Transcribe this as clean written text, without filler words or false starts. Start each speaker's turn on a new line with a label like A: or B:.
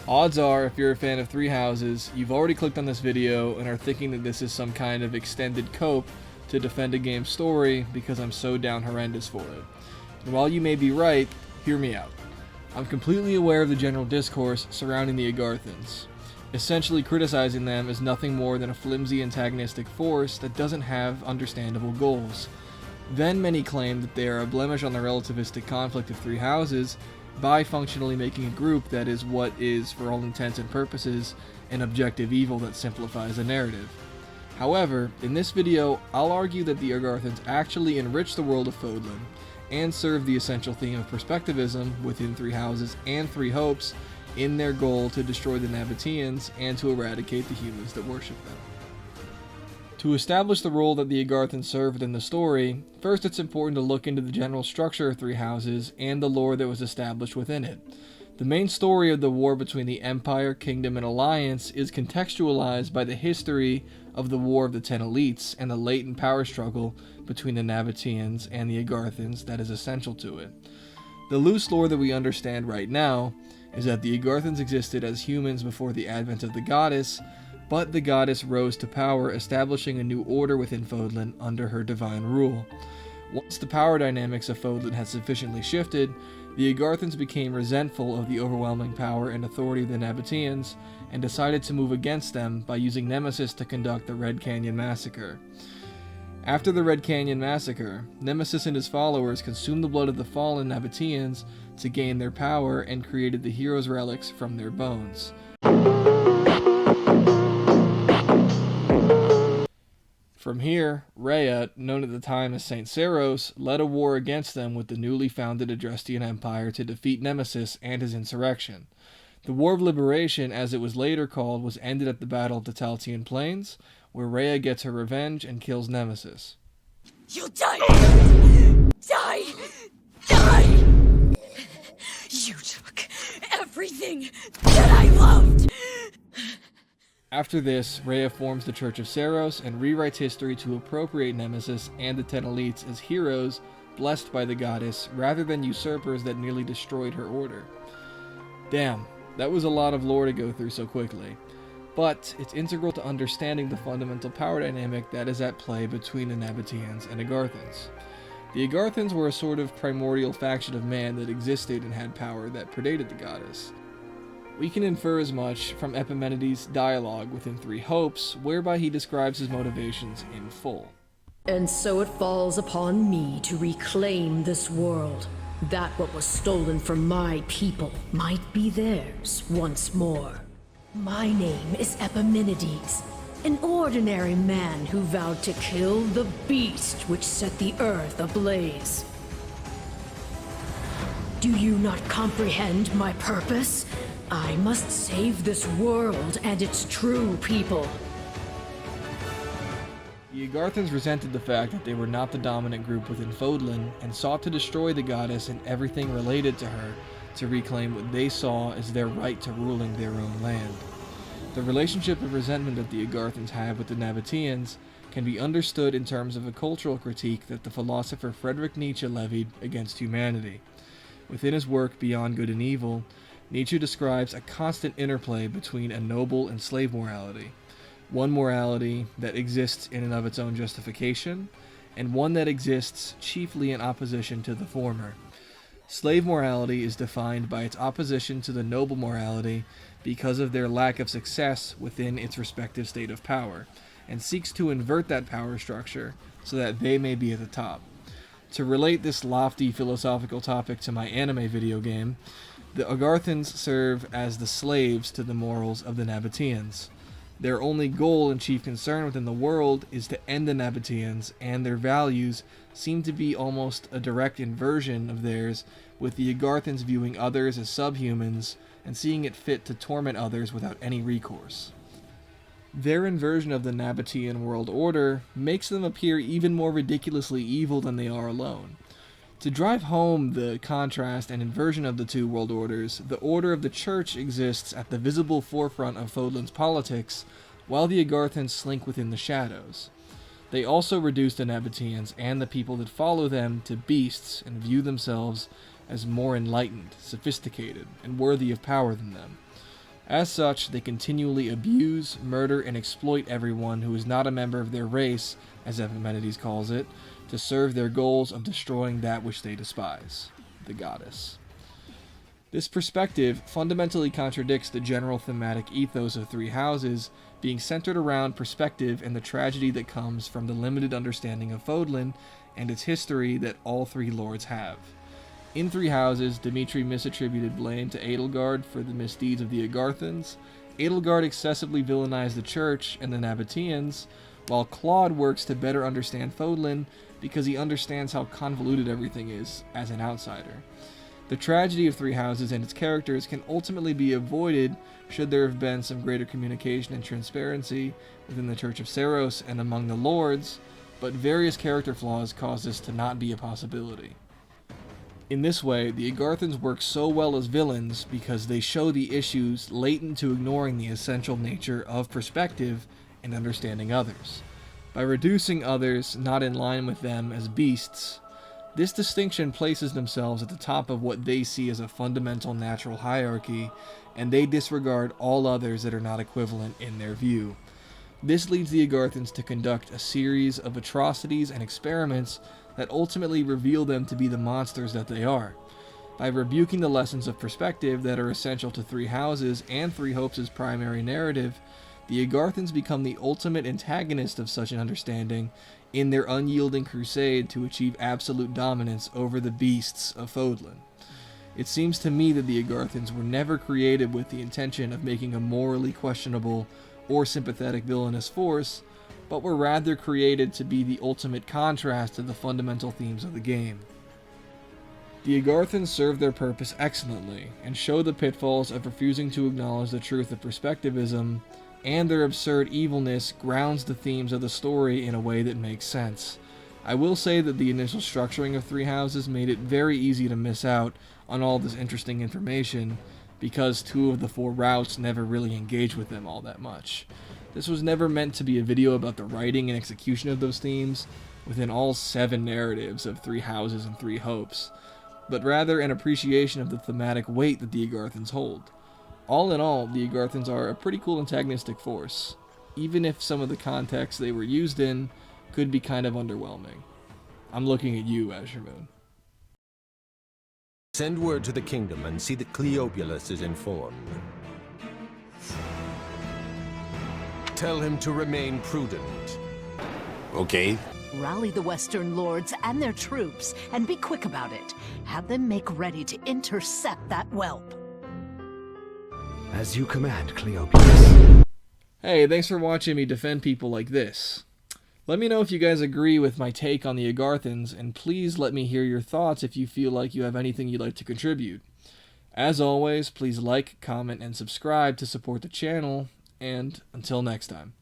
A: Odds are, if you're a fan of Three Houses, you've already clicked on this video and are thinking that this is some kind of extended cope to defend a game's story because I'm so down horrendous for it. And while you may be right, hear me out. I'm completely aware of the general discourse surrounding the Agarthans. Essentially criticizing them is nothing more than a flimsy antagonistic force that doesn't have understandable goals. Then many claim that they are a blemish on the relativistic conflict of Three Houses by functionally making a group that is what is, for all intents and purposes, an objective evil that simplifies a narrative. However, in this video, I'll argue that the Agarthans actually enrich the world of Fodlan, and serve the essential theme of perspectivism within Three Houses and Three Hopes in their goal to destroy the Nabateans and to eradicate the humans that worship them. To establish the role that the Agarthans serve within the story, first it's important to look into the general structure of Three Houses and the lore that was established within it. The main story of the war between the Empire, Kingdom, and Alliance is contextualized by the history of the War of the Ten Elites and the latent power struggle between the Nabateans and the Agarthans that is essential to it. The loose lore that we understand right now is that the Agarthans existed as humans before the advent of the goddess, but the goddess rose to power, establishing a new order within Fodlan under her divine rule. Once the power dynamics of Fodlan had sufficiently shifted, the Agarthans became resentful of the overwhelming power and authority of the Nabateans, and decided to move against them by using Nemesis to conduct the Red Canyon Massacre. After the Red Canyon Massacre, Nemesis and his followers consumed the blood of the fallen Nabateans to gain their power and created the heroes' relics from their bones. From here, Rhea, known at the time as Saint Seros, led a war against them with the newly founded Adrastian Empire to defeat Nemesis and his insurrection. The War of Liberation, as it was later called, was ended at the Battle of the Taltian Plains, where Rhea gets her revenge and kills Nemesis.
B: You'll die! Die! Die! You took everything that I loved!
A: After this, Rhea forms the Church of Seros and rewrites history to appropriate Nemesis and the Ten Elites as heroes blessed by the goddess, rather than usurpers that nearly destroyed her order. Damn, that was a lot of lore to go through so quickly. But it's integral to understanding the fundamental power dynamic that is at play between the Nabateans and Agarthans. The Agarthans were a sort of primordial faction of man that existed and had power that predated the goddess. We can infer as much from Epimenides' dialogue within Three Hopes, whereby he describes his motivations in full.
C: And so it falls upon me to reclaim this world, that what was stolen from my people might be theirs once more. My name is Epimenides, an ordinary man who vowed to kill the beast which set the earth ablaze. Do you not comprehend my purpose? I must save this world and its true people.
A: The Agarthans resented the fact that they were not the dominant group within Fodlan, and sought to destroy the goddess and everything related to her to reclaim what they saw as their right to ruling their own land. The relationship of resentment that the Agarthans have with the Nabateans can be understood in terms of a cultural critique that the philosopher Friedrich Nietzsche levied against humanity. Within his work Beyond Good and Evil, Nietzsche describes a constant interplay between a noble and slave morality. One morality that exists in and of its own justification, and one that exists chiefly in opposition to the former. Slave morality is defined by its opposition to the noble morality because of their lack of success within its respective state of power, and seeks to invert that power structure so that they may be at the top. To relate this lofty philosophical topic to my anime video game, the Agarthans serve as the slaves to the morals of the Nabateans. Their only goal and chief concern within the world is to end the Nabateans, and their values seem to be almost a direct inversion of theirs, with the Agarthans viewing others as subhumans and seeing it fit to torment others without any recourse. Their inversion of the Nabatean world order makes them appear even more ridiculously evil than they are alone. To drive home the contrast and inversion of the two world orders, the Order of the Church exists at the visible forefront of Fodlan's politics, while the Agarthans slink within the shadows. They also reduce the Nabateans and the people that follow them to beasts and view themselves as more enlightened, sophisticated, and worthy of power than them. As such, they continually abuse, murder, and exploit everyone who is not a member of their race, as Epimenides calls it, to serve their goals of destroying that which they despise, the goddess. This perspective fundamentally contradicts the general thematic ethos of Three Houses, being centered around perspective and the tragedy that comes from the limited understanding of Fodlan and its history that all three lords have. In Three Houses, Dimitri misattributed blame to Edelgard for the misdeeds of the Agarthans. Edelgard excessively villainized the Church and the Nabateans, while Claude works to better understand Fodlan because he understands how convoluted everything is as an outsider. The tragedy of Three Houses and its characters can ultimately be avoided should there have been some greater communication and transparency within the Church of Saros and among the Lords, but various character flaws cause this to not be a possibility. In this way, the Agarthans work so well as villains because they show the issues latent to ignoring the essential nature of perspective and understanding others. By reducing others not in line with them as beasts, this distinction places themselves at the top of what they see as a fundamental natural hierarchy, and they disregard all others that are not equivalent in their view. This leads the Agarthans to conduct a series of atrocities and experiments that ultimately reveal them to be the monsters that they are. By rebuking the lessons of perspective that are essential to Three Houses and Three Hopes' primary narrative, the Agarthans become the ultimate antagonist of such an understanding in their unyielding crusade to achieve absolute dominance over the beasts of Fodlan. It seems to me that the Agarthans were never created with the intention of making a morally questionable or sympathetic villainous force, but were rather created to be the ultimate contrast to the fundamental themes of the game. The Agarthans serve their purpose excellently, and show the pitfalls of refusing to acknowledge the truth of perspectivism, and their absurd evilness grounds the themes of the story in a way that makes sense. I will say that the initial structuring of Three Houses made it very easy to miss out on all this interesting information, because 2 of the 4 routes never really engage with them all that much. This was never meant to be a video about the writing and execution of those themes within all 7 narratives of Three Houses and Three Hopes, but rather an appreciation of the thematic weight that the Agarthans hold. All in all, the Agarthans are a pretty cool antagonistic force, even if some of the context they were used in could be kind of underwhelming. I'm looking at you, Azure Moon.
D: Send word to the kingdom and see that Cleobulus is informed. Tell him to remain prudent.
E: Okay.
F: Rally the Western Lords and their troops, and be quick about it. Have them make ready to intercept that whelp.
E: As you command, Cleobulus.
A: Hey, thanks for watching me defend people like this. Let me know if you guys agree with my take on the Agarthans, and please let me hear your thoughts if you feel like you have anything you'd like to contribute. As always, please like, comment, and subscribe to support the channel, and until next time.